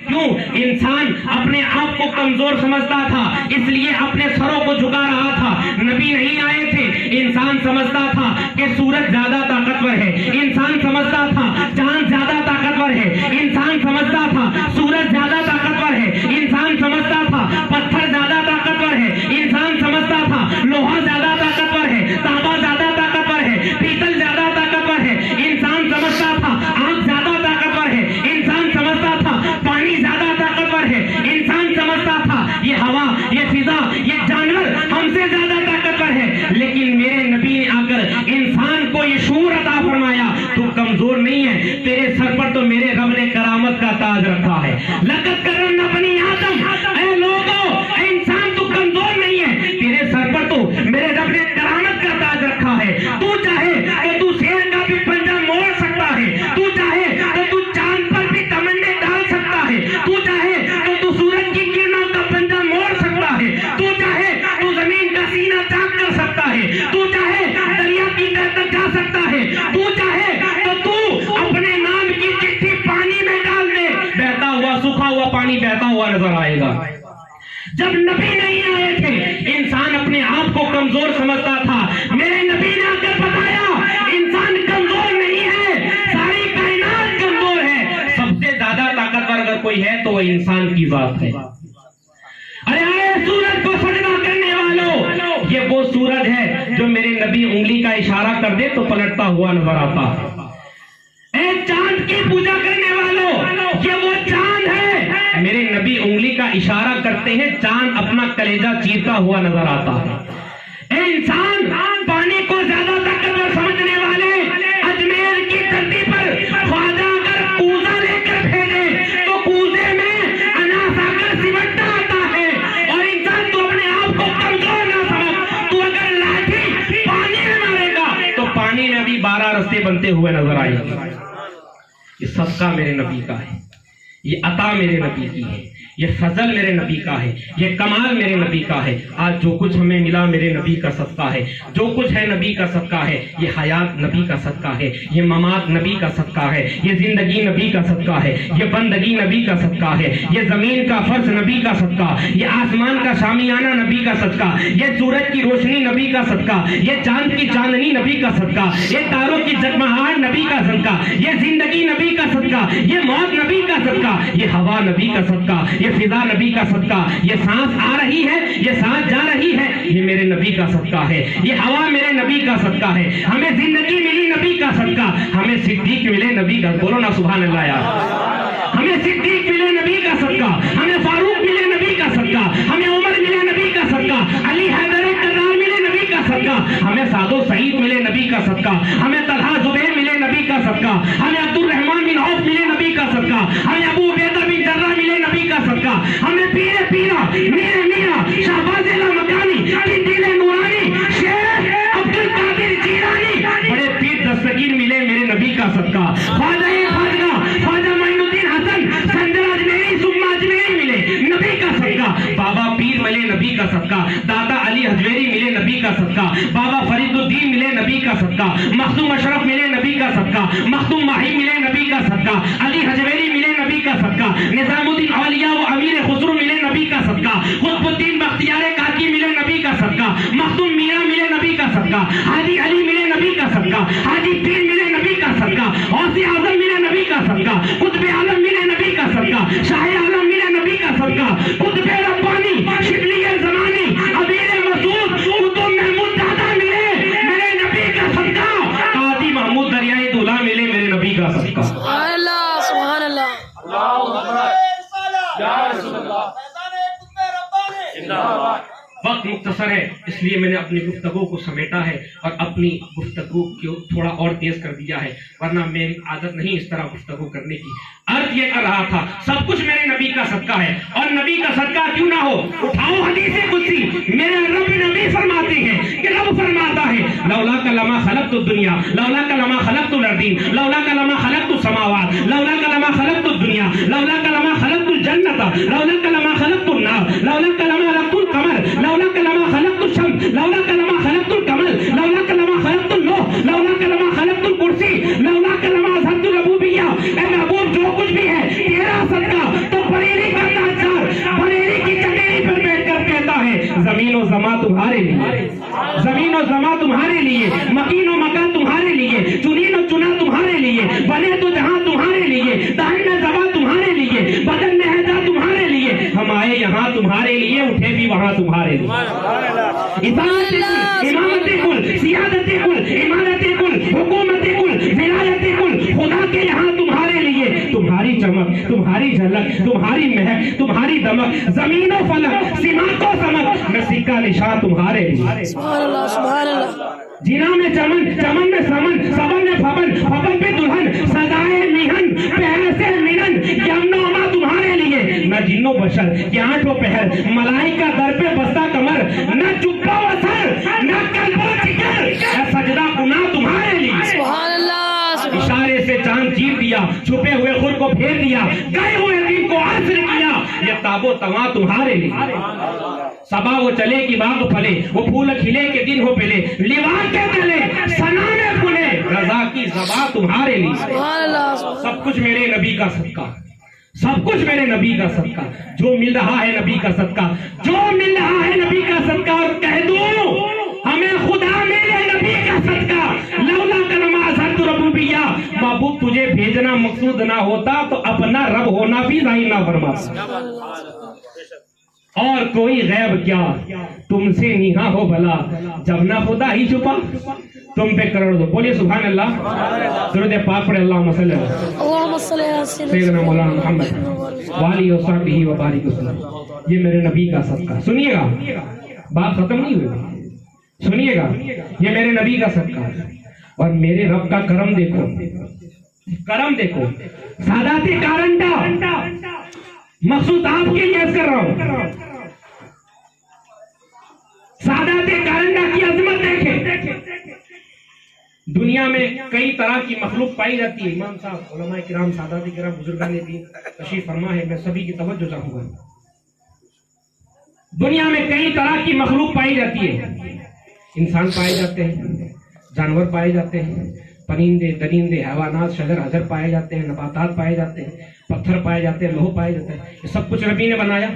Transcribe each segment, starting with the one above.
کیوں؟ انسان اپنے آپ کو کمزور سمجھتا تھا، اس لیے اپنے سروں کو جھکا رہا تھا۔ نبی نہیں آئے تھے، انسان سمجھتا تھا کہ سورج زیادہ طاقتور ہے، انسان سمجھتا تھا چاند زیادہ طاقتور ہے، انسان سمجھتا تھا سورج زیادہ طاقتور ہے، انسان سمجھتا تھا پتھر زیادہ طاقتور ہے، انسان سمجھتا تھا لوہا زیادہ طاقتور ہے، تانبا زیادہ طاقتور ہے، پیتل زیادہ طاقتور ہے، انسان سمجھتا تھا آگ زیادہ طاقتور ہے، انسان سمجھتا تھا پانی زیادہ طاقتور ہے، انسان سمجھتا تھا یہ ہوا، یہ فضا، یہ جانور ہم سے زیادہ طاقتور ہے۔ لیکن میرے نبی نے آ کر انسان کو یہ شعور عطا فرمایا، تو کمزور نہیں ہے، تیرے سر پر تو میرے رب نے کرامت کا تاج رکھا ہے۔ لقد کرمنا بنی آدم، اے لوگو، اے انسان تو کمزور نہیں ہے، تیرے سر پر تو میرے رب نے کرامت کا تاج رکھا ہے۔ تو چاہے تو تو شیر کا بھی پنجہ موڑ سکتا ہے، تو چاہے تو تو چاند پر بھی تمنے ڈال سکتا ہے، تو چاہے تو تو سورج کی کرنوں کا پنجہ موڑ سکتا ہے، تو چاہے تو زمین کا سینہ چاک کر سکتا ہے، تو چاہے دریا کی تہ تک جا سکتا ہے، تو چاہے تو اپنے نام کی چٹھی پانی میں ڈال دے، بہتا ہوا سوکھا ہوا پانی بہتا ہوا نظر آئے گا۔ جب نبی نہیں آئے تھے انسان اپنے آپ کو کمزور سمجھتا تھا، میرے نبی نے آ کر بتایا انسان کمزور نہیں ہے، ساری کائنات کمزور ہے، سب سے زیادہ طاقتور اگر کوئی ہے تو وہ انسان کی ذات ہے۔ ارے آئے سورج کو سجدہ کرنے والوں، یہ وہ سورج ہے جو میرے نبی انگلی کا اشارہ کر دے تو پلٹتا ہوا نظر آتا ہے۔ اے چاند کی پوجا کرنے والوں، یہ وہ چاند ہے، میرے نبی انگلی کا اشارہ کرتے ہیں چاند اپنا کلیجہ چیرتا ہوا نظر آتا ہے۔ اے انسان، پانی کو زیادہ طاقتور سمجھنے والے، اجمیر کی دھرتی پر خواجہ اگر کوزہ لے کر بھیجے تو کوزے میں اناس آ کر سمٹتا آتا ہے، اور انسان تو اپنے آپ کو کمزور نہ سمجھ، تو اگر لاٹھی پانی میں مارے گا تو پانی میں بھی 12 رستے بنتے ہوئے نظر آئیں گے۔ یہ صدقہ میرے نبی کا ہے، یہ عطا میرے نبی کی ہے، یہ فضل میرے نبی کا ہے، یہ کمال میرے نبی کا ہے۔ آج جو کچھ ہمیں ملا میرے نبی کا صدقہ ہے، جو کچھ ہے نبی کا صدقہ ہے، یہ حیات نبی کا صدقہ ہے، یہ ممات نبی کا صدقہ ہے، یہ زندگی نبی کا صدقہ ہے، یہ بندگی نبی کا صدقہ ہے، یہ زمین کا فرش نبی کا صدقہ، یہ آسمان کا شامیانہ نبی کا صدقہ، یہ سورج کی روشنی نبی کا صدقہ، یہ چاند کی چاندنی نبی کا صدقہ، یہ تاروں کی جگمگاہٹ نبی کا صدقہ، یہ زندگی نبی کا صدقہ، یہ موت نبی کا صدقہ، یہ ہوا نبی کا صدقہ، یہ فضا نبی کا صدقہ، یہ سانس آ رہی ہے، یہ سانس جا رہی ہے، یہ میرے نبی کا صدقہ ہے، یہ ہوا میرے نبی کا صدقہ ہے، ہمیں زندگی ملی نبی کا صدقہ، ہمیں صدیق ملے نبی کا، بولو نا سبحان اللہ یار، ہمیں صدیق ملے نبی کا صدقہ، ہمیں فاروق ملے نبی کا صدقہ، ہمیں عمر ملے نبی کا صدقہ، علی حیدر کرار ملے نبی کا صدقہ، ہمیں سعد و سعید ملے نبی کا صدقہ، ہمیں طلحہ زبیر ملے نبی کا صدقہ، ہمیں عبد الرحمن بن عوف ملے نبی کا صدقہ، ہمیں ابو عبیدہ بن جراح ملے نبی کا صدقہ، ہمیں پیر پیرا میرے میاں شہباز لامکانی قندیل نورانی شیخ عبد القادر جیلانی بڑے پیر دستگیر ملے میرے نبی کا صدقہ، خواجہ خواجہ معین الدین حسن سندر اجمیری ثم اجمیری ملے نبی کا صدقہ، بابا پیر ملے نبی کا صدقہ، دادا علی حجویری ملے نبی کا صدقہ، بابا فرید الدین ملے نبی کا صدقہ، مخدوم اشرف ملے نبی کا صدقہ، مخدوم ماہی ملے نبی کا صدقہ، علی حجویری ملے نبی کا صدقہ، نظام الدین اولیاء و امیر خسرو ملے نبی کا صدقہ، قطب الدین بختیار کاکی ملے نبی کا صدقہ، مخدوم میاں ملے نبی کا صدقہ، حاجی علی ملے نبی کا صدقہ، حاجی پیر ملے نبی کا صدقہ، غوث اعظم ملے نبی کا صدقہ، قطب عالم ملے نبی کا صدقہ، شاہ عالم ملے نبی کا صدقہ، قطب ربانی شبلی زمانی امیر مسعود قطب محمود دادا ملے میرے نبی کا صدقہ، قاضی محمود دریائے دولہ ملے میرے نبی کا صدقہ۔ سبحان اللہ سبحان اللہ، وقت مختصر ہے اس لیے میں نے اپنی گفتگو کو سمیٹا ہے اور اپنی گفتگو کو تھوڑا اور تیز کر دیا ہے، ورنہ میری عادت نہیں اس طرح گفتگو کرنے کی۔ عرض یہ کر رہا تھا سب کچھ میرے نبی کا صدقہ ہے، اور نبی کا صدقہ کیوں نہ ہو، اٹھاؤ حدیث قدسی، میرے رب نبی فرماتے ہیں کہ رب فرماتا ہے لولا لما خلقت الدنیا لولا لما خلقت الارضین لولا لما خلقت السماوات لولا لما خلقت الدنیا لولا لما خلقت الجنة لولا لما خلقت النار لولا لما خلقت القمر لولا لما خلقت الشمس لولا لما خلقت القمر لولا لما خلقت اللوح لولا لما خلقت الکرسی لولا لما اظہرت الربوبیہ، اے محبوب جو کچھ بھی ہے تیرا صدقہ، تو زماں تمہارے لیے، زمین و زماں تمہارے لیے، مکین و مکان تمہارے لیے، چنین و چنا تمہارے لیے، بنے تو جہاں تمہارے لیے، دائیں میں زباں تمہارے لیے، بدن میں ہے جا تمہارے لیے، ہم آئے یہاں تمہارے لیے، اٹھے بھی وہاں تمہارے لیے۔ اطاعت کل، امامت کل، سیادت کل، امارت کل، حکومت کل، ولایت کل، خدا کے یہاں تمہارے لیے، تمہاری چمک، تمہاری جھلک، تمہاری مہک، تمہاری دمک، زمین و فلک، سماق و سمک میں سکہ نشان تمہارے لیے۔ سبحان اللہ سبحان اللہ۔ جنا میں چمن، چمن میں سمن، سمن میں پھبن، پھبن پہ دلہن، سزائے میہن، پہر سے منن، یمن و ما تمہارے لیے، نہ جن و بشر کہ آٹھ و پہر، ملائکہ در پہ بستہ کمر، نہ چپا و سر، نہ قلب و جگر، اے سجدہ گناہ تمہارے لیے۔ سبحان اللہ۔ اشارے سے چاند چیر دیا، چھپے ہوئے خود کو پھیر دیا، گئے ہوئے دن کو عصر کیا، یہ تاب و تواں تمہارے لیے۔ صبا وہ چلے کہ باغ پھلے، وہ پھول کھلے کہ دن ہو پلے، لیوا کے تلے ثنا میں کھلے، رضا کی زباں تمہارے لیے۔ سبحان اللہ۔ سب کچھ میرے نبی کا صدقہ، سب کچھ میرے نبی کا صدقہ، جو مل رہا ہے نبی کا صدقہ، جو مل رہا ہے نبی کا صدقہ، اور کہہ دوں ہمیں خدا میرے نبی کا صدقہ، لولا کلمہ ذات ربوبیہ، معبود تجھے بھیجنا مقصود نہ ہوتا تو اپنا رب ہونا بھی ظاہر نہ فرماتا۔ اور کوئی غیب کیا تم سے نیہا ہو بھلا، جب نہ خدا ہی چھپا تم پہ کروڑ دو۔ بولیے سبحان اللہ، درود پاک پڑھے، اللہم صلی اللہ اللہم صلی علی سیدنا مولانا محمد والی و صحبہ و بارک وسلم۔ یہ میرے نبی کا صدقہ۔ سنیے گا، بات ختم نہیں ہوئی، سنیے گا، یہ میرے نبی کا صدقہ ہے، اور میرے رب کا کرم دیکھو، کرم دیکھو، سادات کارنڈا مخصوص آپ کے لیے عرض کر رہا ہوں، سادات کارنڈا کی عظمت دیکھیں۔ دنیا میں کئی طرح کی مخلوق پائی جاتی ہے، امام صاحب، علماء کرام، سادات کرام، بزرگان دین تشریف فرما ہے، میں سبھی کی توجہ چاہوں گا۔ دنیا میں کئی طرح کی مخلوق پائی جاتی ہے، انسان پائے جاتے ہیں، جانور پائے جاتے ہیں، پرندے درندے حیوانات شجر حجر پائے جاتے ہیں، نباتات پائے جاتے ہیں، پتھر پائے جاتے ہیں، لوہ پائے جاتے ہیں، یہ سب کچھ نبی نے بنایا۔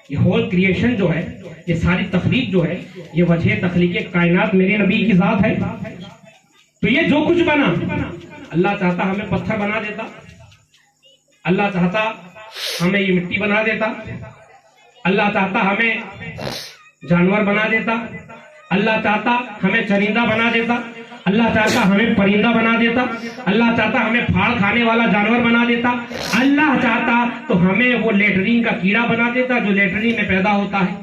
یہ ہول کریشن جو ہے، یہ ساری تخلیق جو ہے، یہ وجہ تخلیق کائنات میرے نبی کی ذات ہے۔ تو یہ جو کچھ بنا، اللہ چاہتا ہمیں پتھر بنا دیتا، اللہ چاہتا ہمیں یہ مٹی بنا دیتا، اللہ چاہتا ہمیں جانور بنا دیتا، اللہ چاہتا ہمیں چرندہ بنا دیتا، اللہ چاہتا ہمیں پرندہ بنا دیتا، اللہ چاہتا ہمیں پھاڑ کھانے والا جانور بنا دیتا، اللہ چاہتا تو ہمیں وہ لیٹرین کا کیڑا بنا دیتا جو لیٹرین میں پیدا ہوتا ہے،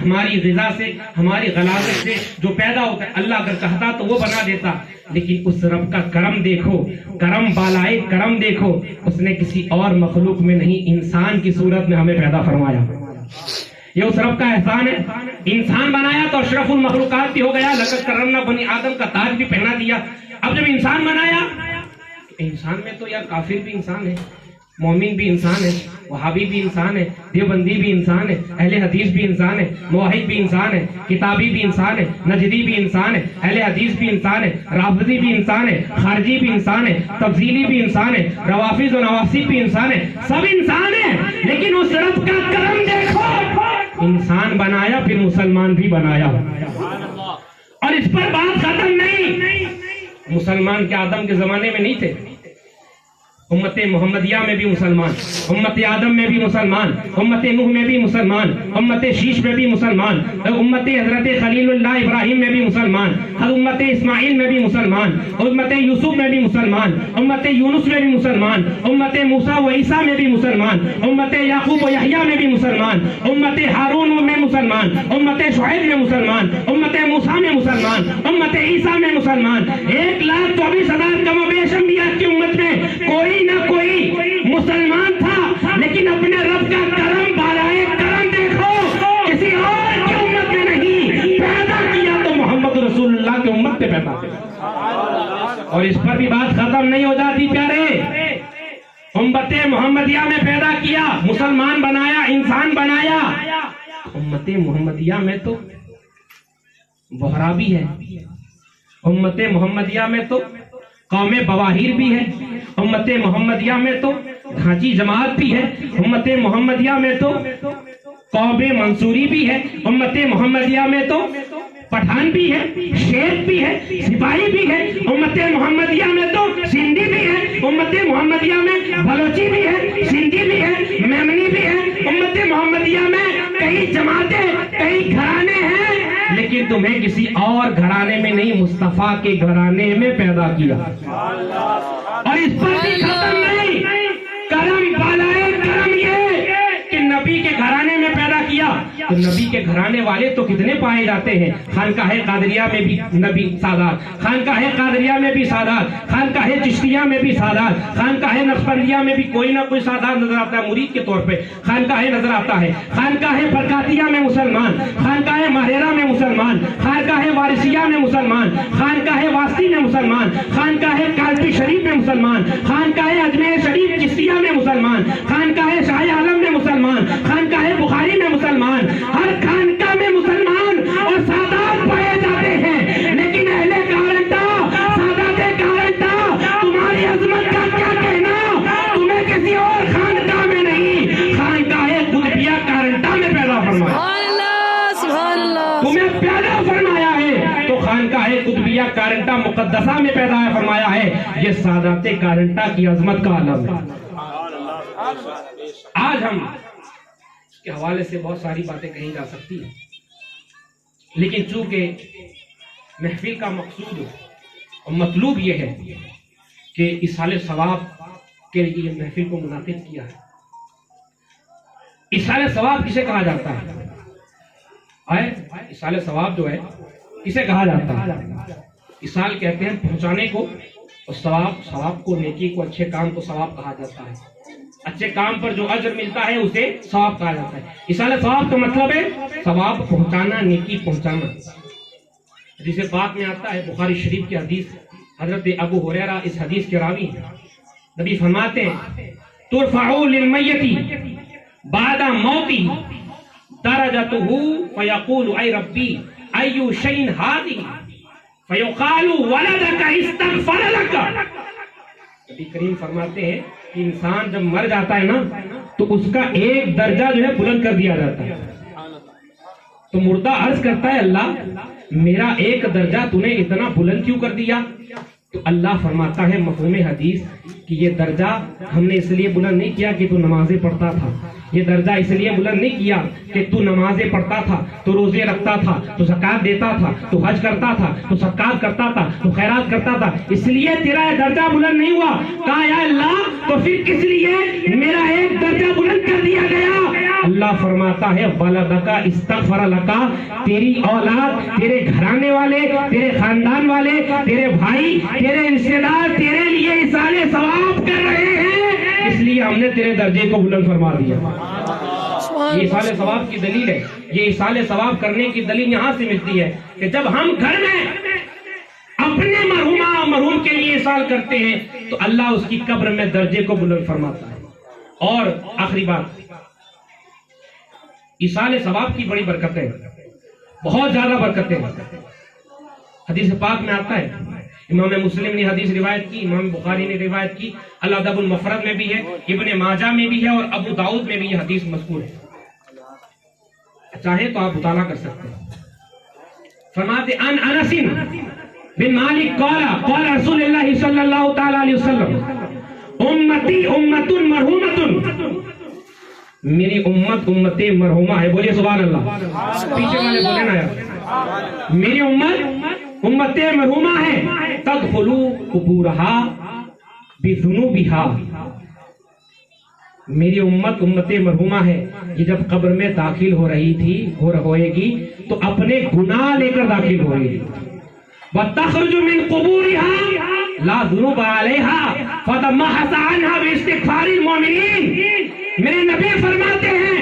ہماری غذا سے، ہماری غلاظت سے جو پیدا ہوتا ہے، اللہ اگر چاہتا تو وہ بنا دیتا۔ لیکن اس رب کا کرم دیکھو، کرم بالائے کرم دیکھو، اس نے کسی اور مخلوق میں نہیں، انسان کی صورت میں ہمیں پیدا فرمایا۔ یہ اس رب کا احسان ہے۔ انسان بنایا تو اشرف المخلوقات بھی ہو گیا، لقد کرمنا بنی آدم کا تاج بھی پہنا دیا۔ اب جب انسان بنایا، انسان میں تو یار کافر بھی انسان ہے، مومن بھی انسان ہے، وہابی بھی انسان ہے، دیوبندی بھی انسان ہے، اہل حدیث بھی انسان ہے، موحد بھی انسان ہے، کتابی بھی انسان ہے، نجدی بھی انسان ہے، اہل حدیث بھی انسان ہے، رافضی بھی انسان ہے، خارجی بھی انسان ہے، تفضیلی بھی انسان ہے، روافض و نواسب بھی انسان ہے، سب انسان ہیں۔ لیکن اس رب کا کرم دیکھو، انسان بنایا پھر مسلمان بھی بنایا، اور اس پر بات ختم نہیں۔ مسلمان کے آدم کے زمانے میں نہیں تھے، امت محمدیہ میں بھی مسلمان، امت آدم میں بھی مسلمان، امت نوح میں بھی مسلمان، امت شیش میں بھی مسلمان، امت حضرت خلیل اللہ ابراہیم میں بھی مسلمان، امت اسماعیل میں بھی مسلمان، امت یوسف میں بھی مسلمان، امت یونس میں بھی مسلمان، امت موسیٰ و عیسیٰ میں بھی مسلمان، امت یعقوب و یحییٰ میں بھی مسلمان، امت ہارون میں مسلمان، امت شعیب میں مسلمان، امت موسیٰ میں مسلمان، امت عیسیٰ میں مسلمان۔ 1,24,000 کم و بیش انبیاء کی امت میں کوئی نہ کوئی مسلمان تھا، لیکن اپنے رب کا کرم بالائے کرم دیکھو، کسی اور کی امت میں نہیں، پیدا کیا تو محمد رسول اللہ کی امت پہ پیدا کیا۔ اور اس پر بھی بات ختم نہیں ہو جاتی پیارے، امت محمدیہ میں پیدا کیا، مسلمان بنایا، انسان بنایا۔ امت محمدیہ میں تو بہرا بھی ہے، امت محمدیہ میں تو قوم بواہیر بھی ہے، امت محمدیہ میں تو گھانچی جماعت بھی ہے، امت محمدیہ میں تو قوم منصوری بھی ہے، امت محمدیہ میں تو پٹھان بھی ہے، شیخ بھی ہے، سپاہی بھی ہے، امت محمدیہ میں تو سندھی بھی ہے، امت محمدیہ میں بلوچی بھی ہے، سندھی بھی ہے، میمنی بھی ہے، امت محمدیہ میں کئی جماعتیں، کئی گھرانے ہیں، لیکن تمہیں کسی اور گھرانے میں نہیں، مصطفیٰ کے گھرانے میں پیدا کیا، اور اس پر بھی ختم نہیں۔ کرم بالائے کرم یہ کہ نبی کے گھرانے میں پیدا کیا، تو نبی کے گھرانے والے تو کتنے پائے جاتے ہیں؟ خانقاہ قادریہ میں بھی نبی سادات، خانقاہ قادریہ میں بھی سادات، خانقاہ چشتیہ میں بھی سادات، خانقاہ نقشبندیہ میں بھی کوئی نہ کوئی سادات نظر آتا ہے مرید کے طور پہ، خانقاہ نظر آتا ہے، خانقاہ برکاتیہ میں مسلمان، خانقاہ ماہرہ میں مسلمان، خانقاہ وارثیہ میں مسلمان، خانقاہ واسطی میں مسلمان، خانقاہ کالپی شریف میں مسلمان، خانقاہ اجمیر شریف چشتیہ میں مسلمان، خانقاہ شاہ عالم میں مسلمان، خانقاہ بخاری میں مسلمان، ہر خانقاہ میں مسلمان اور سادات پائے جاتے ہیں، لیکن اہل کارنٹا، سادات کارنٹا، تمہاری عظمت کا کیا کہنا؟ تمہیں کسی اور خانقاہ میں نہیں، خانقاہ قطبیہ کارنٹا میں پیدا فرمایا، سبحان اللہ سبحان اللہ، تمہیں پیدا فرمایا ہے، تو خانقاہ قطبیہ کارنٹا مقدسہ میں پیدا فرمایا ہے، یہ سادات کارنٹا کی عظمت کا علم ہے۔ آج ہم اس کے حوالے سے بہت ساری باتیں کہی جا سکتی ہیں، لیکن چونکہ محفل کا مقصود اور مطلوب یہ ہے کہ ایصال ثواب کے لیے محفل کو منعقد کیا ہے۔ ایصال ثواب کسے کہا جاتا ہے؟ ایصال ثواب جو ہے کسے کہا جاتا ہے؟ ایصال کہتے ہیں پہنچانے کو، اور ثواب کو، نیکی کو، اچھے کام کو ثواب کہا جاتا ہے، اچھے کام پر جو اجر ملتا ہے اسے ثواب کہا جاتا ہے۔ ایصال ثواب کا مطلب ہے ثواب پہنچانا، نیکی پہنچانا۔ حدیث پاک میں آتا ہے، بخاری شریف کی حدیث، حضرت ابو ہریرہ اس حدیث کے راوی ہیں، نبی فرماتے ہیں ترفع للمیت بعد موتی درجتہ فیقول اے ربی ای شیء ھذہ فیقال ولدک استغفر لک۔ نبی کریم فرماتے ہیں کہ انسان جب مر جاتا ہے نا تو اس کا ایک درجہ جو ہے بلند کر دیا جاتا ہے، تو مردہ عرض کرتا ہے اللہ میرا ایک درجہ تو نے اتنا بلند کیوں کر دیا؟ تو اللہ فرماتا ہے مفہوم حدیث کہ یہ درجہ ہم نے اس لیے بلند نہیں کیا کہ تو نمازیں پڑھتا تھا، یہ درجہ اس لیے بلند نہیں کیا کہ تو نمازیں پڑھتا تھا، تو روزے رکھتا تھا، تو زکوٰۃ دیتا تھا، تو حج کرتا تھا، تو صدقات کرتا تھا، تو خیرات کرتا تھا، اس لیے تیرا یہ درجہ بلند نہیں ہوا۔ کہا یا اللہ تو پھر کس لیے میرا ایک درجہ بلند کر دیا گیا؟ اللہ فرماتا ہے ولدک استغفر لک، تیری اولاد، تیرے گھرانے والے، تیرے خاندان والے، تیرے بھائی، تیرے رشتے دار تیرے لیے ایصال ثواب کر رہے ہیں، اس لیے ہم نے تیرے درجے کو بلند فرما دیا۔ یہ ایصال ثواب کی دلیل ہے، یہ ایصال ثواب کرنے کی دلیل یہاں سے ملتی ہے کہ جب ہم گھر میں اپنے مرحومہ مرحوم کے لیے ایصال کرتے ہیں تو اللہ اس کی قبر میں درجے کو بلند فرماتا ہے۔ اور آخری بات، ایصال ثواب کی بڑی برکتیں ہیں، بہت زیادہ برکتیں ہیں۔ حدیث پاک میں آتا ہے، امام مسلم نے حدیث روایت کی، امام بخاری نے روایت کی، الادب المفرد میں بھی ہے، ابن ماجہ میں بھی ہے، اور ابو داؤد میں بھی یہ حدیث مذکور ہے، چاہیں تو آپ مطالعہ کر سکتے ہیں۔ فرماتے ان انس بن مالک قال قال رسول اللہ صلی اللہ تعالی علیہ وسلم امتی امت مرحومۃ، میری امت امت مرحومہ ہے، بولیے سبحان اللہ، پیچھے والے بولے نا یار، میری امت امت مرحومہ ہے، تدخلوا قبورها بذنوبها، میری امت امت مرحومہ ہے، یہ جب قبر میں داخل ہو رہی تھی، ہوئے گی تو اپنے گناہ لے کر داخل ہوئے گی، وَتَخْرُجُ مِن قُبُورِهَا لَا ذُنُوبَ عَلَيْهَا فَتَمَحَّصَ عَنْهَا بِاسْتِغْفَارِ الْمُؤْمِنِينَ۔ میرے نبی فرماتے ہیں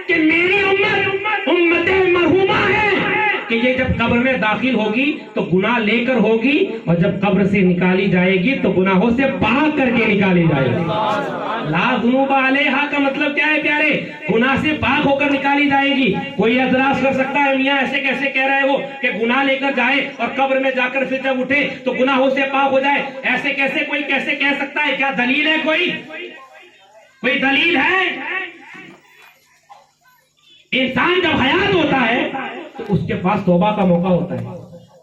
کہ میری امت امت مرحومہ ہے کہ یہ جب قبر میں داخل ہوگی تو گناہ لے کر ہوگی، اور جب قبر سے نکالی جائے گی تو گناہوں سے پاک کر کے نکالی جائے گی۔ لا ذنوب علیہا کا مطلب کیا ہے پیارے؟ گناہ سے پاک ہو کر نکالی جائے گی۔ کوئی اعتراض کر سکتا ہے میاں ایسے کیسے کہہ رہے ہو کہ گناہ لے کر جائے اور قبر میں جا کر پھر جب اٹھے تو گناہوں سے پاک ہو جائے، ایسے کیسے کوئی کیسے کہہ سکتا ہے؟ کیا دلیل ہے؟ کوئی دلیل ہے؟ انسان جب حیات ہوتا ہے تو اس کے پاس توبہ کا موقع ہوتا ہے،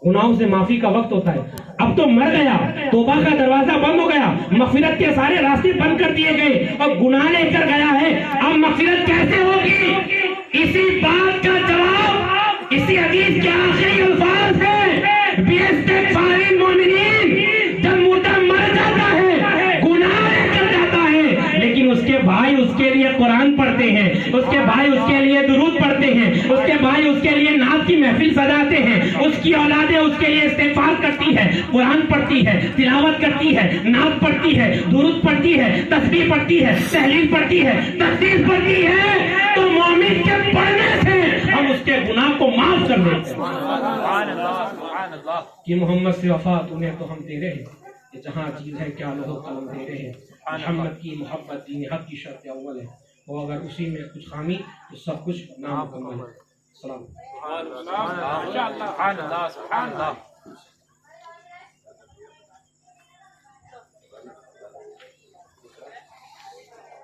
گناہوں سے معافی کا وقت ہوتا ہے. اب تو مر گیا، توبہ کا دروازہ بند ہو گیا، مغفرت کے سارے راستے بند کر دیے گئے اور گناہ لے کر گیا ہے. اب مغفرت کیسے ہوگی؟ اسی بات کا جواب اسی حدیث کے آخری الفاظ ہے، باستغفار المؤمنین. جب مردہ مر جاتا ہے، گناہ لے کر جاتا ہے، لیکن اس کے بھائی اس کے لیے قرآن پڑھتے ہیں، اس کے بھائی اس کے لیے درود پڑھتے ہیں، اس کے بھائی اس کے لیے نعت کی محفل سجاتے ہیں، اس کی اولادیں اس کے لیے استغفار کرتی ہے، قرآن پڑھتی ہے، تلاوت کرتی ہے، نعت پڑھتی ہے، درود پڑھتی ہے، تسبیح پڑھتی ہے، تحلیل پڑھتی ہے، تقدیس پڑھتی ہے، تو مومن کے پڑھنے سے ہم اس کے گناہ کو معاف کر دیتے ہیں. کہ محمد سے وفا تمہیں تو ہم دے رہے ہیں، کہ جہاں چیز ہے کیا لوہ قلم دے رہے ہیں. محمد کی محبت دین حق کی شرط اول ہے، اور اگر اسی میں کچھ خامی تو سب کچھ نامکمل ہے. السلام علیکم.